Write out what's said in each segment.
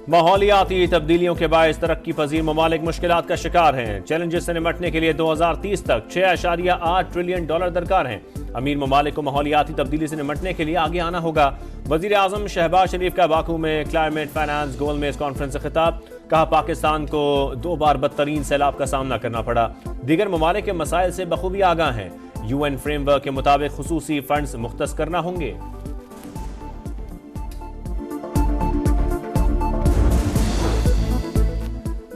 माहौलियाती तब्दीलियों के बायस तरक्की पजीर ममालिक मुश्किलात का शिकार हैं। चैलेंजेस से निपटने के लिए 2030 तक $6.8 ट्रिलियन दरकार हैं। अमीर ममालिक को माहौलियाती तब्दीली से निपटने के लिए आगे आना होगा। वजीर आजम शहबाज शरीफ का बाकू में क्लाइमेट फाइनेंस गोलमेज कॉन्फ्रेंस से खिताब। कहा, पाकिस्तान को 2 बार बदतरीन सैलाब का सामना करना पड़ा। दीगर ममालिक के मसाइल से बखूबी आगाह हैं। UN फ्रेमवर्क के मुताबिक खुसूसी फंड्स मुख्तस करना होंगे।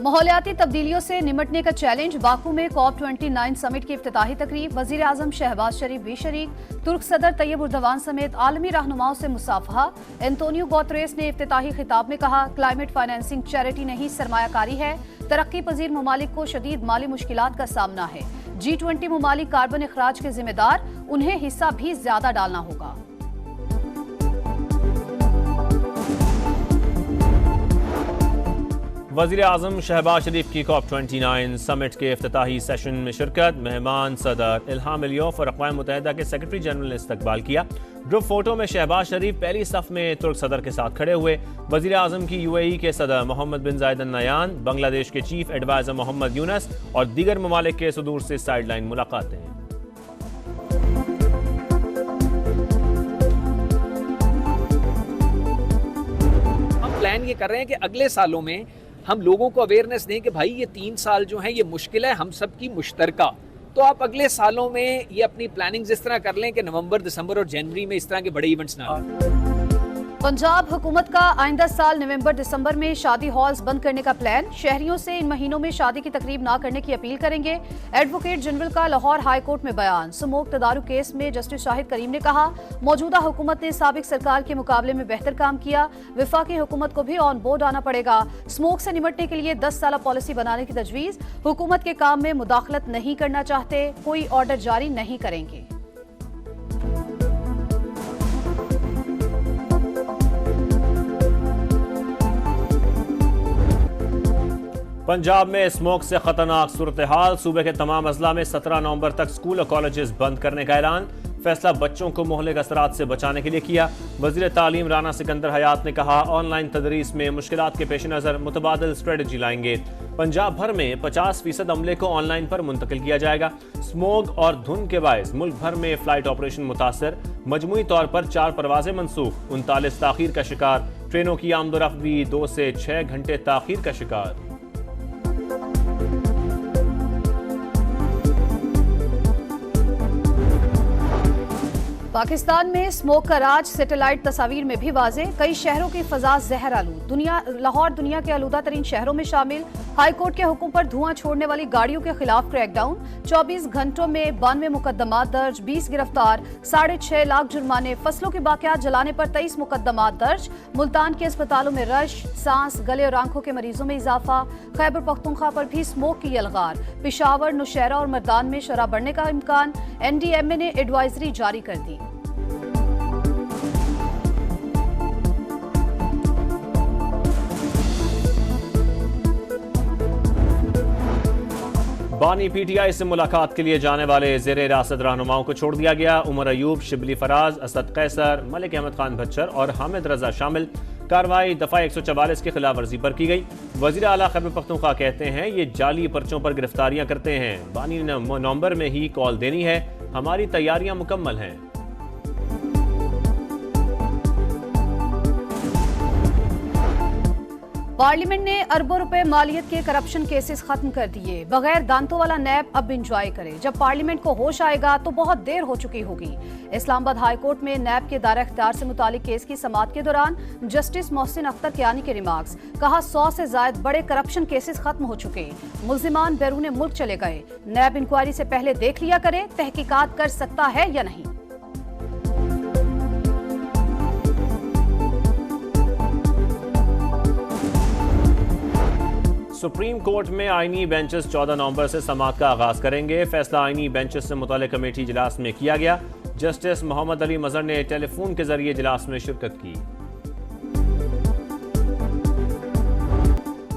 माहौलियाती तब्दीलियों से निमटने का चैलेंज। बाकू में COP29 समिट की इफ्तिताही तकरीब। वजीर आजम शहबाज शरीफ भी शरीक। तुर्क सदर तैयब उर्दवान समेत आलमी रहनुमाओं से मुसाफहा। एंटोनियो गुतेरेस ने इफ्तिताही खिताब में कहा, क्लाइमेट फाइनेंसिंग चैरिटी नहीं सरमायाकारी है। तरक्की पजीर ममालिक को शदीद माली मुश्किलात का सामना है। G20 ममालिक कार्बन अखराज के जिम्मेदार, उन्हें हिस्सा भी ज्यादा डालना होगा। वज़ीर आज़म शहबाज शरीफ की COP29 समिट के इफ्तिताही सेशन में शिरकत। मेहमान सदर इल्हाम अलियोफ और अक़वाम मुत्तहिदा के सेक्रेटरी जनरल ने इस्तकबाल किया। ग्रुप फोटो में शहबाज शरीफ पहली सफ में तुर्क सदर के साथ खड़े हुए। वज़ीर आज़म की UAE के सदर मोहम्मद बिन जायद अल नहयान, बांग्लादेश के चीफ एडवाइजर मोहम्मद यूनस और दीगर ममालिक के सुदूर से साइडलाइन मुलाकातें। हम प्लान ये कर रहे हैं कि अगले सालों में हम लोगों को अवेयरनेस दें कि भाई ये 3 साल जो हैं ये मुश्किल है हम सब की मुश्तरका। तो आप अगले सालों में ये अपनी प्लानिंग इस तरह कर लें कि नवंबर, दिसंबर और जनवरी में इस तरह के बड़े इवेंट्स ना आए। पंजाब हुकूमत का आइंदा साल नवंबर दिसंबर में शादी हॉल्स बंद करने का प्लान। शहरियों से इन महीनों में शादी की तकरीब ना करने की अपील करेंगे। एडवोकेट जनरल का लाहौर हाई कोर्ट में बयान। स्मोक तदारुक केस में जस्टिस शाहिद करीम ने कहा, मौजूदा हुकूमत ने साबिक सरकार के मुकाबले में बेहतर काम किया। वफाकी हुकूमत को भी ऑन बोर्ड आना पड़ेगा। स्मोक से निपटने के लिए 10 साल पॉलिसी बनाने की तजवीज। हुकूमत के काम में मुदाखलत नहीं करना चाहते, कोई ऑर्डर जारी नहीं करेंगे। पंजाब में स्मोक से खतरनाक सूरत हाल। सूबे के तमाम अजला में 17 नवंबर तक स्कूल और कॉलेजेस बंद करने का ऐलान। फैसला बच्चों को मोहल्ले के असरात से बचाने के लिए किया। वजीर तालीम राना सिकंदर हयात ने कहा, ऑनलाइन तदरीस में मुश्किलात के पेश नज़र मुतबादिल स्ट्रेटजी लाएंगे। पंजाब भर में 50% अमले को ऑनलाइन पर मुंतकिल किया जाएगा। स्मोक और धुंध के बायस मुल्क भर में फ्लाइट ऑपरेशन मुतासर। मजमूई तौर पर 4 परवाजें मनसूख। 39 ताखीर का शिकार। ट्रेनों की आमदोरफ्त भी 2 से 6 घंटे ताखीर का शिकार। पाकिस्तान में स्मोक का राज सैटेलाइट तस्वीर में भी वाजे। कई शहरों की फजा जहर आलूद। लाहौर दुनिया के आलूदा तरीन शहरों में शामिल। हाई कोर्ट के हुक्म पर धुआं छोड़ने वाली गाड़ियों के खिलाफ क्रैकडाउन। 24 घंटों में 92 मुकदमात दर्ज, 20 गिरफ्तार, 6.5 लाख जुर्माने। फसलों के बाकियात जलाने पर 23 मुकदमात दर्ज। मुल्तान के अस्पतालों में रश, सांस, गले और आंखों के मरीजों में इजाफा। खैबर पख्तूनख्वा पर भी स्मोक की यलगार। पेशावर, नौशहरा और मर्दान में शराब बढ़ने का इम्कान। NDMA ने एडवाइजरी जारी कर दी। बानी PTI से मुलाकात के लिए जाने वाले ज़ेर हिरासत रहनुमाओं को छोड़ दिया गया। उमर अयूब, शिबली फराज, असद कैसर, मलिक अहमद खान भच्चर और हामिद रजा शामिल। कार्रवाई दफा 144 की खिलाफ वर्जी पर की गई। वज़ीर आला खैबर पख्तूनख्वा कहते हैं, ये जाली पर्चों पर गिरफ्तारियां करते हैं। बानी ने नवंबर में ही कॉल देनी है। हमारी तैयारियां मुकम्मल हैं। पार्लियामेंट ने अरबों रुपए मालियत के करप्शन केसेस खत्म कर दिए। बगैर दांतों वाला नैब अब इंजॉय करे। जब पार्लियामेंट को होश आएगा तो बहुत देर हो चुकी होगी। इस्लामाबाद हाई कोर्ट में नैब के दायरा इख्तियार से मुतालिक केस की समाअत के दौरान जस्टिस मोहसिन अख्तर कियानी के रिमार्क्स। कहा, 100 से ज्यादा बड़े करप्शन केसेस खत्म हो चुके। मुल्जिमान बैरून मुल्क चले गए। नैब इंक्वायरी से पहले देख लिया करे तहकीकात कर सकता है या नहीं। सुप्रीम कोर्ट में आईनी बेंचेस 14 नवंबर से समाअत का आगाज करेंगे। फैसला आईनी बेंचेस से मुतल्लिक़ कमेटी इजलास में किया गया। जस्टिस मोहम्मद अली मजहर ने टेलीफोन के जरिए इजलास में शिरकत की।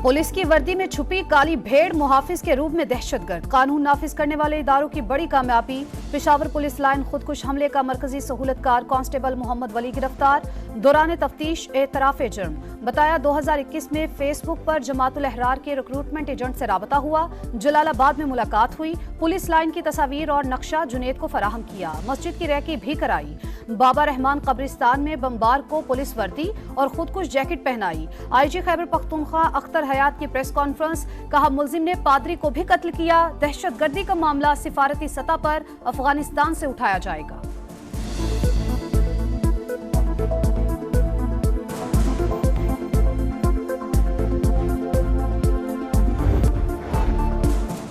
पुलिस की वर्दी में छुपी काली भेड़ मुहाफिज के रूप में दहशतगर्द। कानून नाफिज करने वाले इदारों की बड़ी कामयाबी। पेशावर पुलिस लाइन खुदकुश हमले का मरकजी सहूलतकार कांस्टेबल मोहम्मद वली गिरफ्तार। दौरान तफ्तीश एतराफे जुर्म। बताया 2021 में फेसबुक पर जमातुल अहरार के रिक्रूटमेंट एजेंट से राबता हुआ। जलालाबाद में मुलाकात हुई। पुलिस लाइन की तस्वीर और नक्शा जुनेद को फराहम किया। मस्जिद की रैकी भी कराई। बाबा रहमान कब्रिस्तान में बमबार को पुलिस वर्दी और खुदकुश जैकेट पहनाई। आईजी खैबर पख्तूनख्वा अख्तर हयात की प्रेस कॉन्फ्रेंस। कहा मुलजिम ने पादरी को भी कत्ल किया। दहशतगर्दी का मामला सिफारती सतह पर अफगानिस्तान से उठाया जाएगा।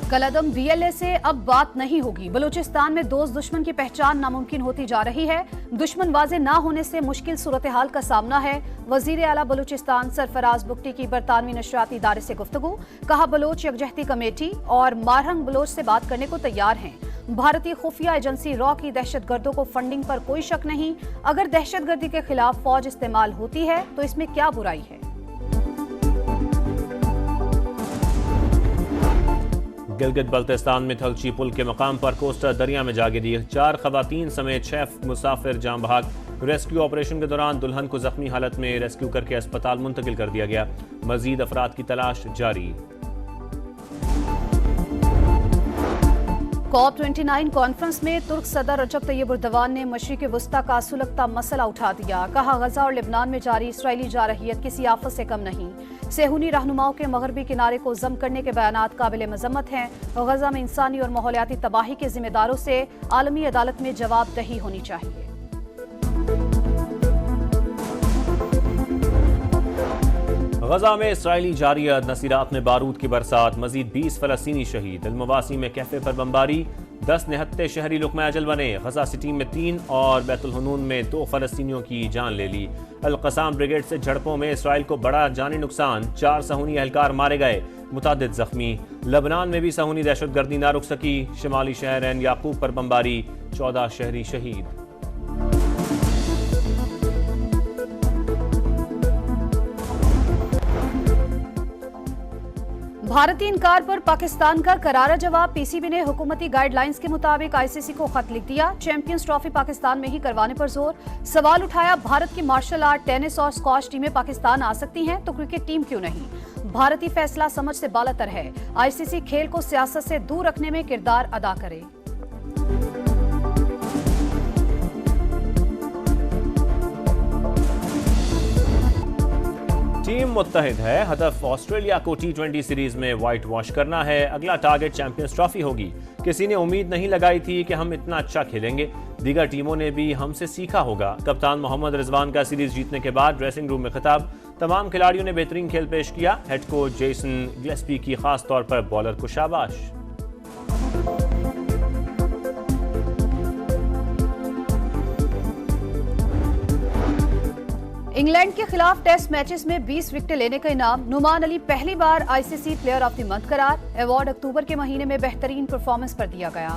कलअदम बीएलए से अब बात नहीं होगी। बलूचिस्तान में दोस्त दुश्मन की पहचान नामुमकिन होती जा रही है। दुश्मन वाजे ना होने से मुश्किल सूरत हाल का सामना है। वजीर आला बलूचिस्तान सरफराज बुगटी की बरतानवी नशरियाती इदारे से गुफ्तगू। कहा बलोच यकजहती कमेटी और मारहंग बलोच से बात करने को तैयार हैं। भारतीय खुफिया एजेंसी रॉ की दहशतगर्दों को फंडिंग पर कोई शक नहीं। अगर दहशतगर्दी के खिलाफ फौज इस्तेमाल होती है तो इसमें क्या बुराई है। गिलगित बल्तिस्तान में थलची पुल के मकाम पर कोस्टर दरिया में जा गिरी। 4 खवातीन समेत 6 मुसाफिर जाम बहक। रेस्क्यू ऑपरेशन के दौरान दुल्हन को जख्मी हालत में रेस्क्यू करके अस्पताल मुंतकिल कर दिया गया। मजीद अफराद की तलाश जारी। COP29 कॉन्फ्रेंस में तुर्क सदर रजब तैयब एर्दोगान ने मशरिक वस्ता का सुलगता मसला उठा दिया। कहा गजा और लेबनान में जारी इसराइली जारहियत किसी आफत से कम नहीं। सेहूनी रहनुमाओं के मगरबी किनारे को जम करने के बयानात काबिल मजम्मत हैं। गजा में इंसानी और माहौलियाती तबाही के जिम्मेदारों से आलमी अदालत में जवाबदही होनी चाहिए। गजा में इसराइली जारियत। नसीरात में बारूद की बरसात। मजीद 20 फलस्तीनी शहीद। अल-मवासी में कैफे पर बमबारी। 10 निहत्ते शहरी लुक़मा अजल बने। गजा सिटी में 3 और बैतुल हुनून में 2 फलस्तीनियों की जान ले ली। अल-क़साम ब्रिगेड से झड़पों में इसराइल को बड़ा जानी नुकसान। 4 सहूनी एहलकार मारे गए, मुतादिद जख्मी। लबनान में भी सहूनी दहशतगर्दी ना रुक सकी। शिमाली शहर एन याकूब पर बमबारी। 14 शहरी शहीद। भारतीय इनकार पर पाकिस्तान का करारा जवाब। पीसीबी ने हुकूमती गाइडलाइंस के मुताबिक आईसीसी को खत लिख दिया। चैंपियंस ट्रॉफी पाकिस्तान में ही करवाने पर जोर। सवाल उठाया भारत की मार्शल आर्ट, टेनिस और स्क्वॉश टीमें पाकिस्तान आ सकती हैं तो क्रिकेट टीम क्यों नहीं। भारतीय फैसला समझ से बालातर है। आईसीसी खेल को सियासत से दूर रखने में किरदार अदा करे। टीम मुत्तहिद है। हदफ ऑस्ट्रेलिया को T20 सीरीज में व्हाइट वॉश करना है। अगला टारगेट चैंपियंस ट्रॉफी होगी। किसी ने उम्मीद नहीं लगाई थी कि हम इतना अच्छा खेलेंगे। दीगर टीमों ने भी हमसे सीखा होगा। कप्तान मोहम्मद रिजवान का सीरीज जीतने के बाद ड्रेसिंग रूम में खिताब। तमाम खिलाड़ियों ने बेहतरीन खेल पेश किया। हेड कोच जेसन गिलेस्पी की खास तौर पर बॉलर को शाबाश। इंग्लैंड के खिलाफ टेस्ट मैचेस में 20 विकेटें लेने का इनाम। नुमान अली पहली बार ICC player of the month करार। अवार्ड अक्टूबर के महीने में बेहतरीन परफॉर्मेंस पर दिया गया।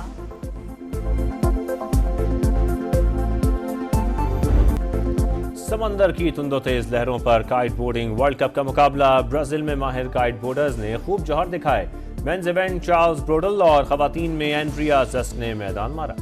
समंदर की तुंदो तेज लहरों पर काइट बोर्डिंग वर्ल्ड कप का मुकाबला। ब्राजील में माहिर काइट बोर्डर्स ने खूब जौहर दिखाए। मेंस इवेंट चार्ल्स ब्रोडल और खवातीन में एंड्रिया जस्ट ने मैदान मारा।